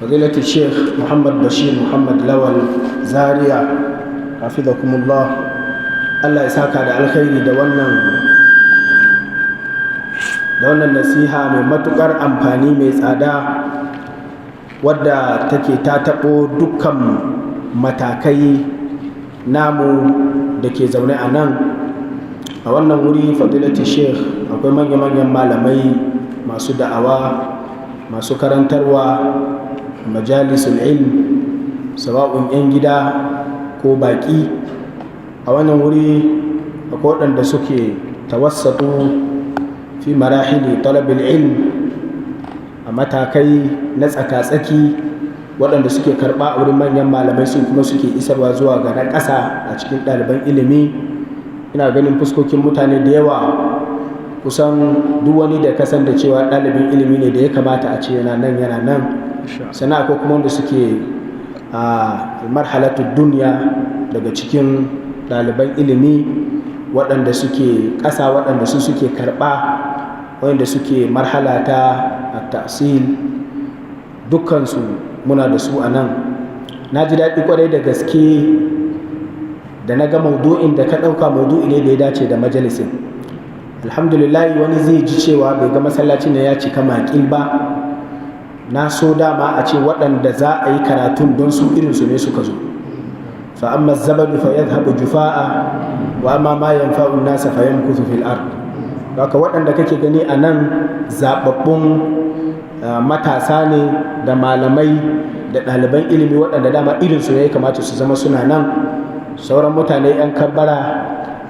فضيلة الشيخ محمد بشير محمد لول زاريا حفظكم الله. Allah ya saka da alkhairi da wannan nasiha mai matukar amfani mai tsada wadda take ta taɓo dukkan matakai namu da ke zaune a nan a wannan wuri. Fadilati sheikh akwai manya-manyan malamai masu da'awa, masu karantarwa, majalisul ilm, sawa'un 'yan gida ko baƙi. A wannan wuri akwai waɗanda suke tawassatu fi marahili talabil ilm, a matakai na tsaka-tsaki waɗanda suke karɓa a wurin manyan malamai su kuma suke isarwa zuwa ga na ƙasa a cikin ɗaliban ilimi. Ina ganin fuskokin mutane da yawa, kusan duk wani da kasan da cewa ɗalibin ilimi ne da ya kamata a ce yana nan. Sannan akwai kuma wanda suke a marhalatu duniya daga cikin ɗaliban ilimi waɗanda suke ƙasa, waɗanda su suke karɓa, waɗanda suke marhala ta at-tahsil. Dukkansu muna da su a nan. Na ji daɗi ƙwarai da gaske da na ga maudu'in da ka ɗauka maudu'i ne da ya dace da majalisin. Alhamdulillah, wani zai ji cewa bai ga masallacin ne ya cika maƙil ba. Na so dama a ce waɗanda za a yi karatun don su irinsu ne suka zo. fa amma zabadu fa yadhhabu jufa'a wa amma ma yanfa'u an-nasa fa yamkuthu fil ard. Haka waɗanda kake gani a nan zaɓaɓɓun matasa ne da malamai da ɗaliban ilimi waɗanda dama irinsu ne ya kamata su zama suna nan. Sauran mutane 'yan kabbara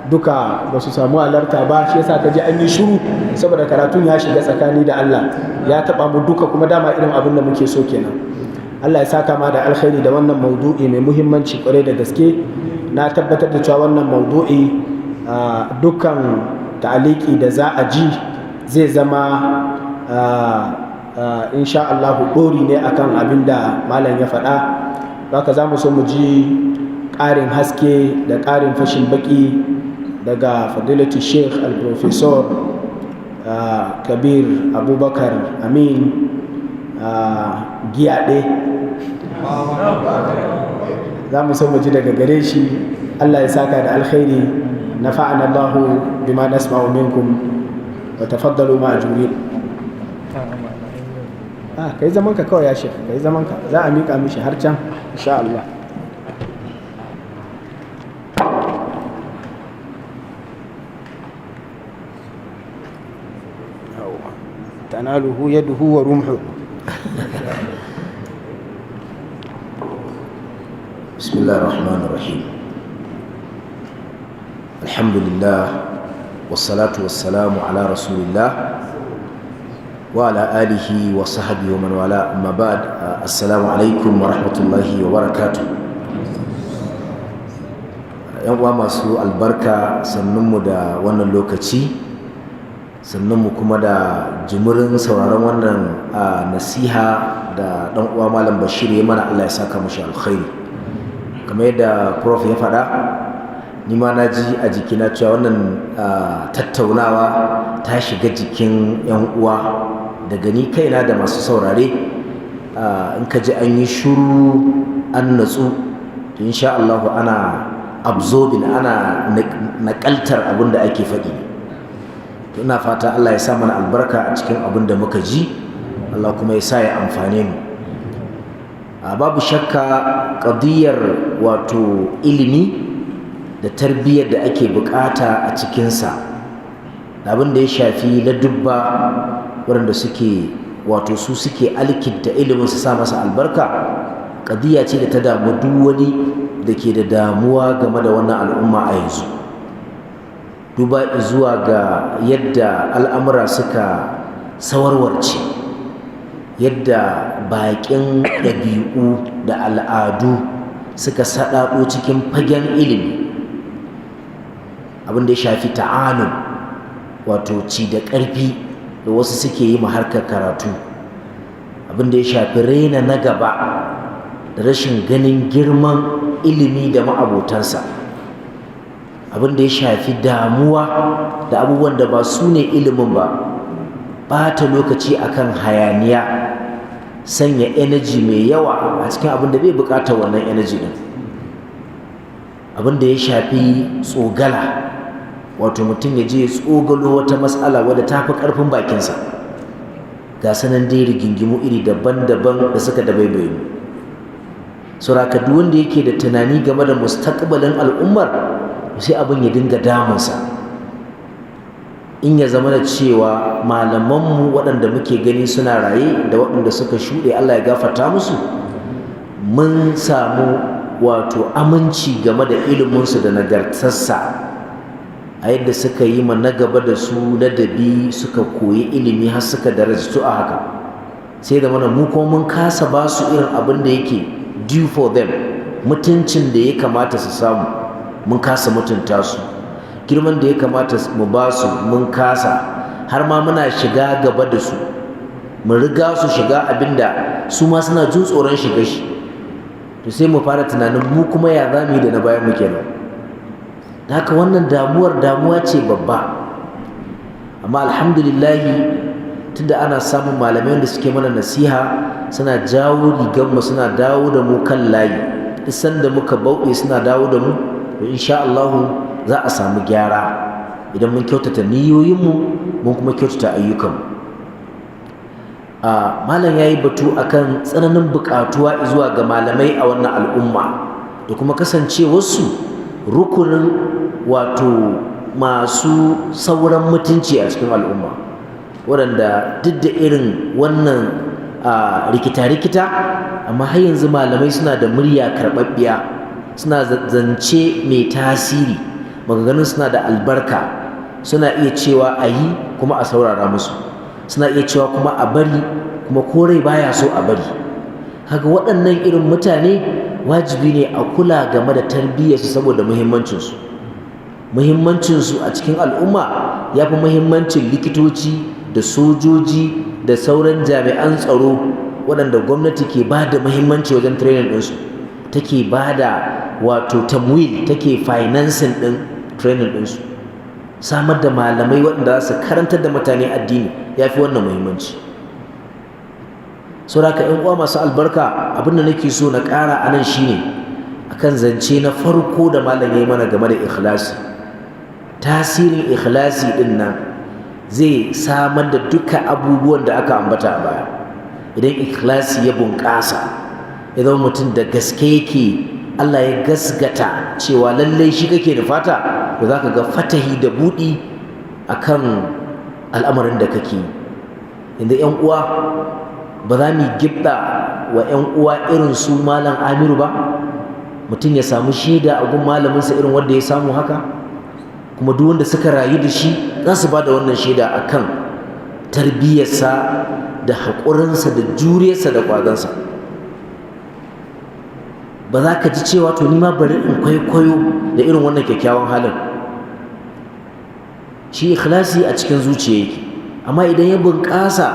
duka ba su samu halarta ba, shi yasa ka ji an yi shiru, saboda karatun ya shiga tsakani da Allah, ya taɓa mu duka, kuma dama irin abin da muke so kenan. Allah ya saka ma da alkhairi da wannan maudu'i mai muhimmanci kwarai da gaske. Na tabbatar da cewa wannan maudu'i dukkan ta'aliki da za a ji zai zama insha Allah ɗori ne akan abin da malam ya faɗa. Haka za mu so mu ji ƙarin haske da ƙarin fashin baki daga fadilati sheikh al-professor kabir abubakar amin giyaɗe. Za mu so mu ji daga gare shi. Allah ya saka da alkhairi. nafa'ana Allahu bima nasma'u minkum wa tafaddalu ma'jurin. Kai zaman ka kawai ya shek, kai zaman ka, za a miƙa mishi har can insha Allah. تناله يده ورمحه. بسم الله الرحمن الرحيم. الحمد لله والصلاة والسلام على رسول الله وعلى آله وصحبه ومن والاه. أما بعد، السلام عليكم ورحمة الله وبركاته. ‘Yan uwa masu albarka, sannunmu da wannan lokaci, sannunmu kuma da jimurin sauraron wannan nasiha da ɗan uwa Malam Bashir ya mana. Allah ya saka mashi alkhairi. Kamar yadda Prof ya faɗa, ni ma na ji a jikina cewa wannan tattaunawa ta shiga jikin ‘yan uwa, daga ni kaina da masu saurare. In ka ji an yi shuru an natsu, insha Allah ana absorbing, ana nakaltar abin da ake faɗi. Ina fata Allah ya sa mana albarka a cikin abin da muka ji, Allah kuma ya sa ya amfane mu. Babu shakka qadiyar wato ilimi da tarbiyyar da ake bukata a cikinsa, abin da ya shafi ladubba waɗanda suke wato su suke alkinta ilimin su sa masa albarka, qadiya ce da ta damu duk wani da ke da damuwa game da wannan al'umma a yanzu. Duba zuwa ga yadda al'amura suka sawarwarce, yadda baƙin ɗabi'u da al'adu suka saɗaɗo cikin fagen ilimi. Abin da ya shafi ta'anun, wato ci da ƙarfi da wasu suke yi ma harkar karatu. Abin da ya shafi raina na gaba da rashin ganin girman ilimi da ma'abotansa. Abin da ya shafi damuwa da abubuwan da ba su ne ilimin ba, ɓata lokaci akan hayaniya, sanya energy mai yawa a cikin abin da bai bukatar wannan energy din. Abin da ya shafi tsogala, wato mutum ya je tsogalo wata matsala wadda ta fi ƙarfin bakinsa, ga sanan dai rigingimu iri daban-daban da suka dabaibaye mu. Saboda duk wanda yake da tunani game da mustaqbalin al'ummar sai abin ya dinga damunsa. In ya zama da cewa malamanmu waɗanda muke gani suna raye da waɗanda suka shuɗe Allah ya gafarta musu, mun samu wato aminci game da iliminsu da nagartarsa, a yadda suka yi ma na gaba da su ladabi, suka koyi ilimi har suka darajtu a haka, sai da mana mu kuma mun kasa ba su irin abin da yake due for them, mutuncin da ya kamata su samu mun kasa mutunta su, girman da ya kamata mu ba su mun kasa, har ma muna shiga gaba da su, mun riga su shiga abinda su ma suna jin tsoron shiga shi. To sai mu fara tunanin mu kuma ya zamu yi da na bayan mu kenan. Haka wannan damuwa ce babba, amma alhamdulillah tunda ana samun malamai da suke mana nasiha, suna jawo riganmu, suna dawo da mu kan layi, duk sanda muka bauɗe suna dawo da mu, to insha Allah za a samu gyara idan mun kyautata niyoyinmu mun kuma kyautata ayyukanmu. Malam yayi batu akan tsananin buƙatuwa zuwa ga malamai a wannan al'umma da kuma kasancewarsu rukunin wato masu sauran mutunci a cikin al'umma, waɗanda duk da irin wannan rikita-rikita amma har yanzu malamai suna da murya karɓaɓɓiya, suna zance mai tasiri, maganganun suna da albarka, suna iya cewa a yi kuma a saurara musu, suna iya cewa kuma a bari kuma ko rai baya so a bari. Kaga waɗannan irin mutane wajibi ne a kula game da tarbiyyarsu saboda muhimmancinsu. Muhimmancinsu a cikin al'umma ya fi muhimmancin likitoci da sojoji da sauran jami'an tsaro waɗanda gwamnati ke ba da muhimmanci wajen training ɗinsu, take ba da wato tamwil, take financing ɗin training ɗinsu. Samar da malamai waɗanda za su karantar da mutane addini ya fi wannan muhimmanci. Saboda haka 'yan uwa masu albarka, abin da nake so na ƙara a nan shine akan zance na farko da malam ya yi mana game da ikhlasi. Tasirin ikhlasi ɗin nan zai samar da duka abubuwan da aka ambata a baya. Idan ikhlasi ya bunƙasa, ya zama mutum da gaske yake, Allah ya gasgata cewa lallai shi kake da fata, to za ka ga fatahi da buɗi akan al'amarin da kake yi. Inda 'yan uwa ba za mu gibda wa 'yan uwa irin su malam Amiru ba, mutum ya samu shaida a gun malaminsa irin wanda ya samu haka, kuma duk wanda suka rayu da shi za su ba da wannan shaida akan tarbiyyarsa da haƙurinsa da juriyarsa da ƙwazonsa. Ba za ka ji cewa to ni ma bari in kwaikwayo da irin wannan kyakkyawan halin. Shi ikhlasi a cikin zuciya yake, amma idan ya bunƙasa,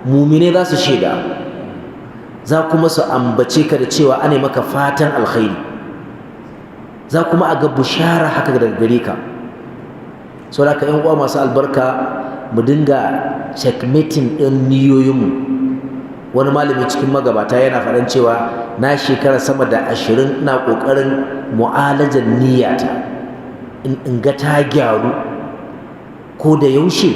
mumine za su shaida, za kuma su ambace ka da cewa ana maka fatan alkhairi, za kuma a ga bushara haka daga gare ka. Saboda haka 'yan uwa masu albarka, mu dinga checkmating ɗin niyoyinmu. Wani malami cikin magabata yana faɗan cewa na shekara sama da 20 ina ƙoƙarin mu'alajar niyyata, in ga ta gyaru, ko da yaushe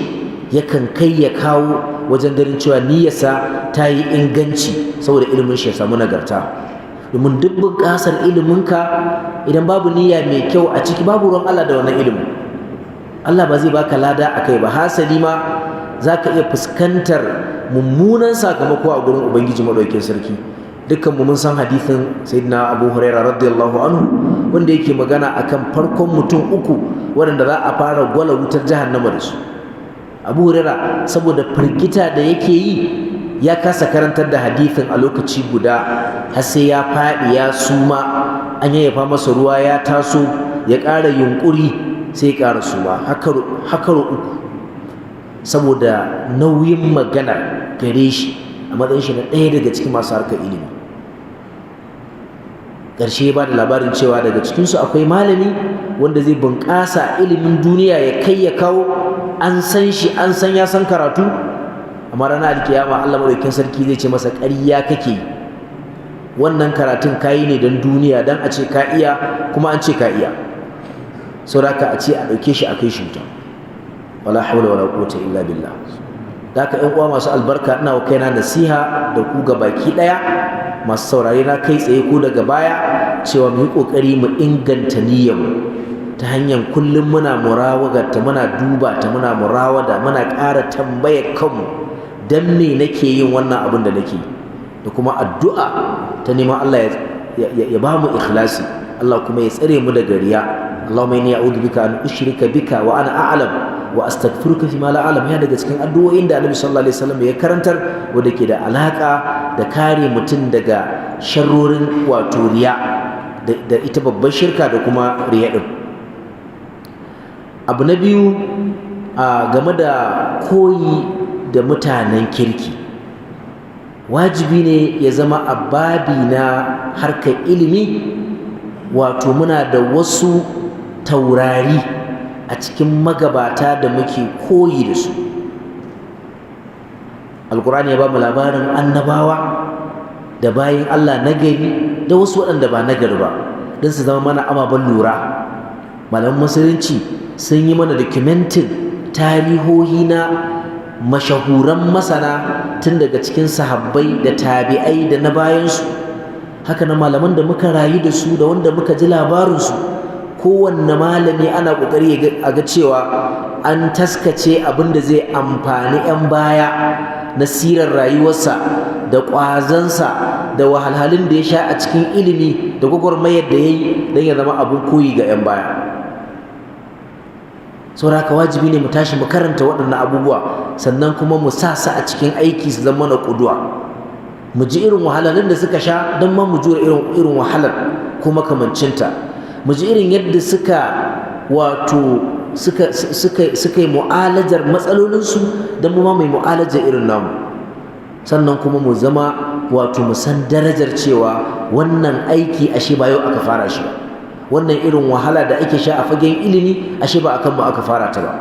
yakan kai ya kawo wajen ganin cewa niyyarsa ta yi inganci saboda ilimin shi ya samu nagarta. Domin duk bunƙasar iliminka idan babu niyya mai kyau a ciki, babu ruwan Allah da wannan ilimin, Allah ba zai baka lada a kai ba, hasali ma za ka iya fuskantar mummunan sakamako a gurin Ubangiji Maɗaukin Sarki. Dukkan mu mun san hadithin Sayyidina Abu Huraira radiyallahu anhu, wanda yake magana akan farkon mutum uku waɗanda za a fara gwala wutar jahannama da su. Abu Huraira saboda firgita da yake yi, ya kasa karantar da hadithin a lokaci guda, har sai ya faɗi ya suma, an yayyafa masa ruwa ya taso, ya ƙara yunƙuri sai ya ƙara suma, hakaro uku, saboda nauyin magana gare shi a matsayin shi na ɗaya daga cikin masu harkar ilimi. Ƙarshe ya ba da labarin cewa daga cikinsu akwai malami wanda zai bunƙasa ilimin duniya ya kai ya kawo, an san shi, an san ya san karatu, amma ranar alkiyama Allah madaukakin sarki zai ce masa ƙarya kake wannan karatun kayi ne don duniya don a ce ka iya kuma an ce ka iya saboda a ce a ɗauke shi a kai shi wuta wala hawla wala quwwata illa billah da haka ƴan uwa masu albarka ina wa kaina nasiha da ku ga baki ɗaya masu saurare na kai tsaye ko daga baya cewa mu yi ƙoƙari mu inganta niyyarmu ta hanyar kullum muna murawagarta muna duba ta muna murawada muna ƙara tambayar kanmu dan me nake yin wannan abin da nake da kuma addu'a ta neman Allah ya ba mu ikhlasi Allah kuma ya tsare mu daga riya Allahumma inni a'udhu bika an ushrika bika wa ana a'lam wa astaghfiruka fi ma la a'lam ya daga cikin addu'o'in da Annabi sallallahu alaihi wasallam ya karantar wanda ke da alaka da kare mutum daga sharrorin wato riya da ita babbar shirka da kuma riya din abu na biyu game da koyi da mutanen kirki wajibi ne ya zama a babi na harkar ilimi wato muna da wasu taurari a cikin magabata da muke koyi da su alkur'ani ya ba mu labarin annabawa da bayin Allah nagari da wasu waɗanda ba nagari ba don su zama mana ababen lura malaman musulunci sun yi mana documentin tarihohi na mashahuran masana tun daga cikin sahabbai da tabi'ai da na bayansu haka na malaman da muka rayu da su da wanda muka ji labarinsu kowanne malami ana ƙoƙari a ga cewa an taskace abin da zai amfani 'yan baya na sirar rayuwarsa da ƙwazansa da wahalhalun da ya sha a cikin ilimi da gwagwarmayar da ya yi don ya zama abin koyi ga 'yan baya saboda haka wajibi ne mu tashi mu karanta waɗannan abubuwa sannan kuma mu sa su a cikin aiki su zama na ƙuduwa mu ji irin wahalhalun da suka sha don ma mu jura irin wahalar ko makamancinta mu ji irin yadda suka wato suka yi mu'alajar matsalolinsu don mu ma mai mu'alajar irin namu sannan kuma mu zama wato mu san darajar cewa wannan aiki ashe ba yau aka fara shi ba wannan irin wahala da ake sha a fagen ilimi ashe ba akan mu aka fara ta ba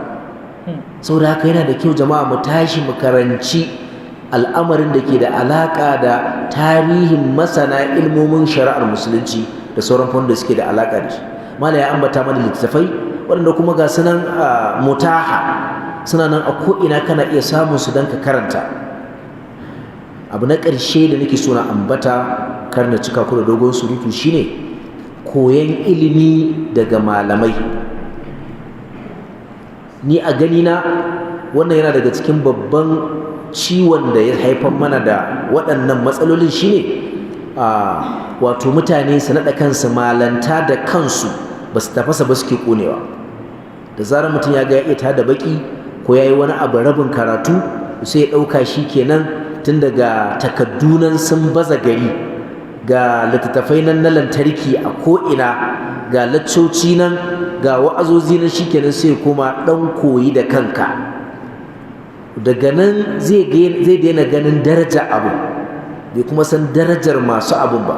saboda haka yana da kyau jama'a mu tashi mu karanci al'amarin da ke da alaƙa da tarihin masana ilmomin shari'ar musulunci da sauran fannin da suke da alaƙa da shi mala ya ambata mana littattafai waɗanda kuma ga sunan mutaha suna nan a ko'ina kana iya samun su don ka karanta abu na ƙarshe da nake so na ambata kar na cika ku da dogon surutu shine koyan ilimi daga malamai ni a ganina wannan yana daga cikin babban ciwon da ya haifar mana da waɗannan matsalolin shine wato mutane su naɗa kansu malanta da kansu ba su tafasa ba suke ƙonewa da zarar mutum ya ga ya iya tada baki ko ya yi wani abu rabin karatu sai ya ɗauka shi kenan tun daga takaddunan sun baza gari ga littattafai nan na lantarki a ko'ina ga laccoci nan ga wa'azozi nan shi kenan sai koma ɗan koyi da kanka daga nan zai daina ganin daraja abu bai kuma san darajar masu abun ba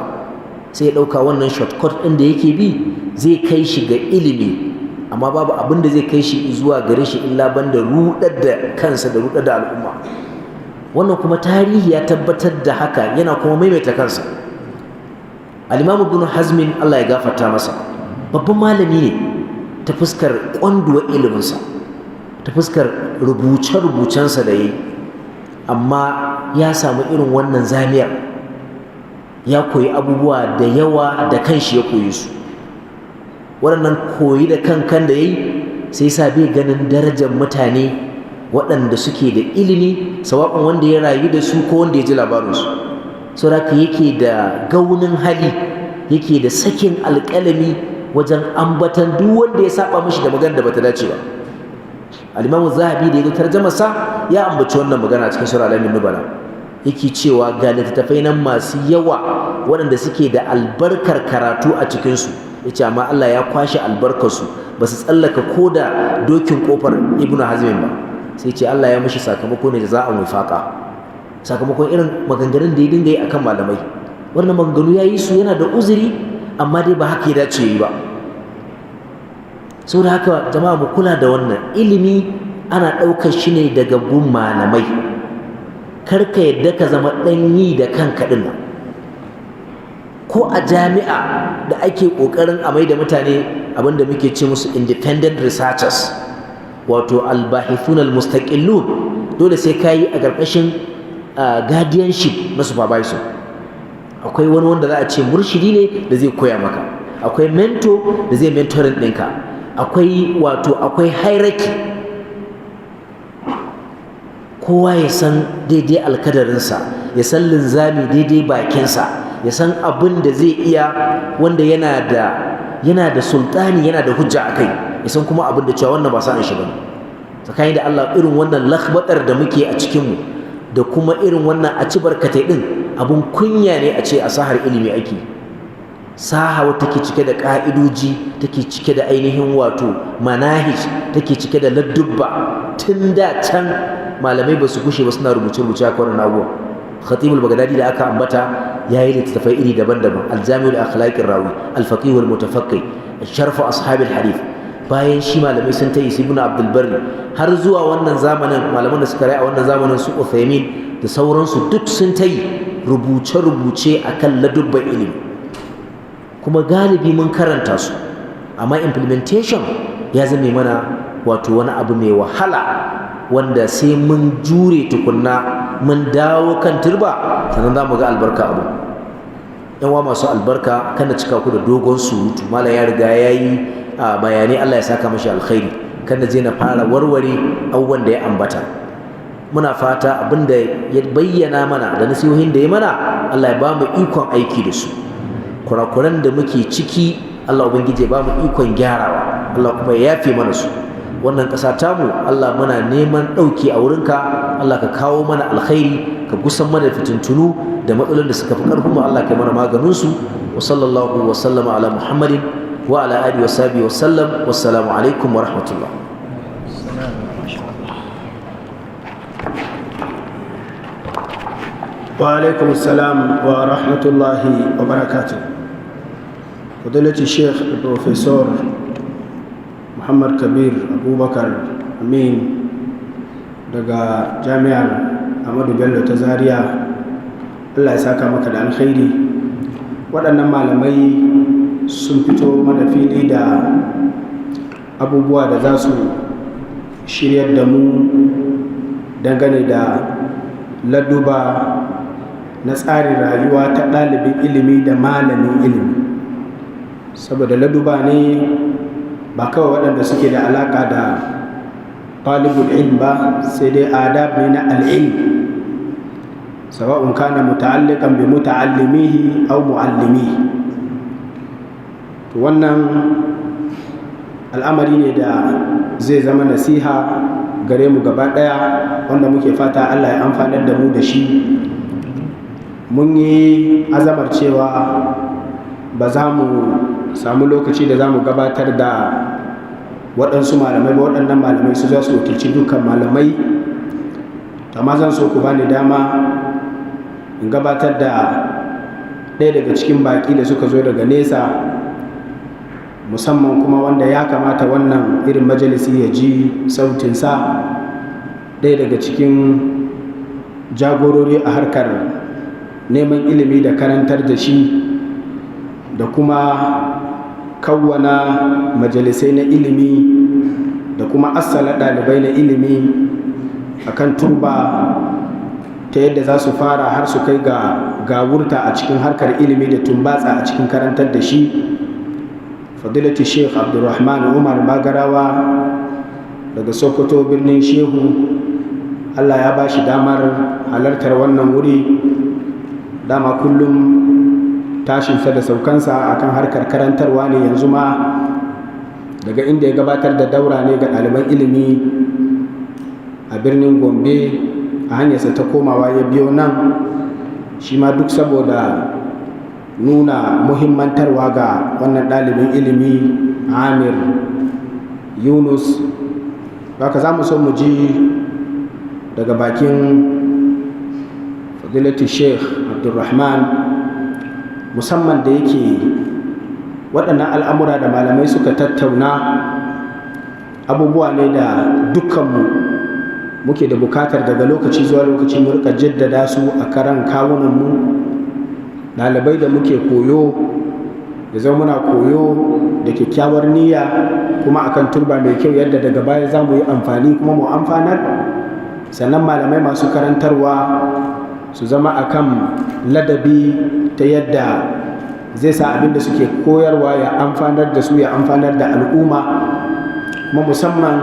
sai ya ɗauka wannan shortcut ɗin da yake bi zai kai shi ga ilimi amma babu abin da zai kai shi zuwa gare shi illa banda ruɗar da kansa da ruɗar da al'umma wannan kuma tarihi ya tabbatar da haka yana kuma maimaita kansa al-Imam Ibn Hazmin Allah ya gafarta masa babban malami ne ta fuskar ƙwanduwar iliminsa ta fuskar rubuce-rubucensa da ya yi amma ya samu irin wannan zamiyar ya koyi abubuwa da yawa da kanshi ya koyi su waɗannan koyi da kankan da ya yi sai sa bai ganin darajar mutane waɗanda suke da ilimi sawa'un wanda ya rayu da su ko wanda ya ji labarinsu saboda yake da gaunin hali yake da sakin alƙalami wajen ambatan duk wanda ya saba mishi da magana da bata dace ba al-Imam Zahabi da ya tarjama sa ya ambaci wannan magana cikin Sura Al-Alamin Nubala yake cewa ga littattafai nan masu yawa waɗanda suke da albarkar karatu a cikin su yace amma Allah ya kwashe albarkar su ba su tsallaka koda dokin kofar Ibn Hazm ba sai ce Allah ya mishi sakamako ne jaza'an wifaqa sakamakon irin maganganun da ya dinga yi akan malamai wannan maganganu ya yi su yana da uzuri amma dai ba haka ya dace yi ba saboda haka jama'a mu kula da wannan ilimi ana ɗaukar shi ne daga gun malamai karka yadda ka zama ɗanyi da kanka ɗin nan. Ko a jami'a da ake ƙoƙarin a mai da mutane abinda muke ce musu independent researchers, wato albahithun almustaqillun, dole sai ka yi a ƙarƙashin guardianship na supervisor. Akwai wani wanda za a ce murshidi ne da zai koya maka, akwai mentor da zai mentoring ɗinka, akwai hierarchy. Kowa ya san daidai alkadarinsa, ya san linzami daidai bakinsa, ya san abin da zai iya, wanda yana da sultani, yana da hujja a kai, ya san kuma abin da cewa wannan ba sa'an shi bane. Tsakani da Allah, irin wannan lakhbatar da muke a cikinmu da kuma irin wannan a ci barkatai din, abun kunya ne a ce a sahar ilimi ake. Saha wata take cike da ka'idoji, take cike da ainihin wato manahij, take cike da ladubba. Tun da can malamai ba su gushe ba suna rubuce-rubuce a wannan abubuwa. Khatibul Baghdadi da aka ambata yayi littattafai iri daban-daban: Al-Jami'ul Akhlaqir Rawi, Al-Faqih wal Mutafaqqih, Sharh Ashabil Hadith. Bayan shi malamai sun tayi Ibn Abdul Barri, har zuwa wannan zamanin malaman da suka rayu a wannan zamanin su Uthaymeen da sauransu duk sun tayi rubuce-rubuce akan ladubban ilimi. Kuma galibi mun karanta su, amma implementation ya zame mana wato wani abu mai wahala, wanda sai mun jure tukunna mun dawo kan turba sannan za mu ga albarka abu. Yan wa masu albarka, kada cika ku da dogon surutu. Malam ya riga ya yi bayanai, Allah ya saka mashi alkhairi. Kada je na fara warware abubuwan da ya ambata. Muna fata abin da ya bayyana mana da nasihohin da ya mana, Allah ya ba mu ikon aiki da su. Kurakuran da muke ciki, Allah ubangiji ya ba mu ikon gyarawa, Allah kuma ya yafe mana su. Wannan ƙasa tamu, Allah muna neman ɗauki a wurinka. Allah ka kawo mana alkhairi, ka gusan mana fitintunu da matsalolin da suka fi ƙarfinmu. Allah ka yi mana maganinsu. Wa sallallahu wa sallama ala Muhammadin wa ala alihi wa sahbihi wa sallam. Wassalamu alaikum wa rahmatullah. Wa alaikum assalam wa rahmatullahi wa barakatuh. Fadilati Sheikh Professor Muhammad Kabir Abubakar Amin daga Jami'ar Ahmadu Bello ta Zaria, Allah ya saka maka da alkhairi. Waɗannan malamai sun fito mana fili da abubuwa da za su shiryar da mu dangane da laduba na tsarin rayuwa ta ɗalibin ilimi da malamin ilimi. Saboda laduba ne ba kawai waɗanda suke da alaƙa da talibul ilm ba, sai dai adab ne na al'ilm, sawa'un kana muta'alliqan bi muta'allimihi aw mu'allimihi. To wannan al'amari ne da zai zama nasiha gare mu gaba ɗaya, wanda muke fata Allah ya amfanar da mu da shi. Mun yi azamar cewa ba za mu samu lokaci da za mu gabatar da waɗansu malamai ba. Waɗannan malamai su za su wakilci dukkan malamai, amma zan so ku bani dama in gabatar da ɗaya daga cikin baƙi da suka zo daga nesa, musamman kuma wanda ya kamata wannan irin majalisi ya ji sautinsa. Ɗaya daga cikin jagorori a harkar neman ilimi da karantar da shi, da kuma kawwana majalisai na ilimi, da kuma assala ɗalibai na ilimi akan turba ta yadda za su fara har su kai ga gawurta a cikin harkar ilimi da tumbatsa a cikin karantar da shi. Fadilati Sheikh Abdulrahman Umar Bagarawa daga Sokoto birnin Shehu, Allah ya ba shi damar halartar wannan wuri. Dama kullum tashinsa da saukansa akan harkar karantarwa ne. Yanzu ma daga inda ya gabatar da daura ne ga ɗaliban ilimi a birnin Gombe, a hanyarsa ta komawa ya biyo nan, shi ma duk saboda nuna muhimmantarwa ga wannan ɗalibin ilimi Amir Yunus. Haka za mu so mu ji daga bakin Fadilati Sheikh Abdulrahman, musamman da yake waɗannan al'amura da malamai suka tattauna abubuwa ne da dukkanmu muke da bukatar daga lokaci zuwa lokaci mu rika jaddada su a karan kawunanmu. Ɗalibai da muke koyo da zama muna koyo da kyakkyawar niyya kuma akan turba mai kyau yadda daga baya za mu yi amfani kuma mu amfanar. Sannan malamai masu karantarwa su zama akan ladabi ta yadda zai sa abin da suke koyarwa ya amfanar da su, ya amfanar da al'umma. Kuma musamman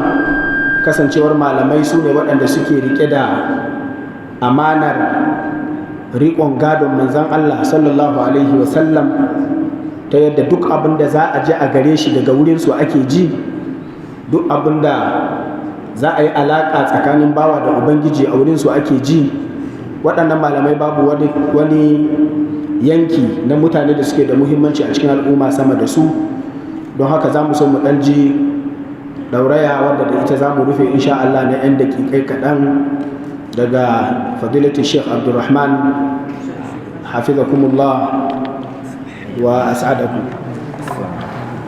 kasancewar malamai su ne waɗanda suke rike da amanar riƙon gadon manzan Allah sallallahu alaihi wasallam, ta yadda duk abin da za a ji a gare shi daga wurinsu ake ji, duk abin da za a yi alaƙa tsakanin bawa da ubangiji a wurinsu ake ji. Waɗannan malamai babu wani yanki na mutane da suke da muhimmanci a cikin al'umma sama da su. Don haka za mu so mu ɗan ji ɗauraya wadda da ita za mu rufe insha Allah na 'yan daƙiƙai kaɗan daga fadilatul Sheikh Abdulrahman hafizakumullah wa as'adakum.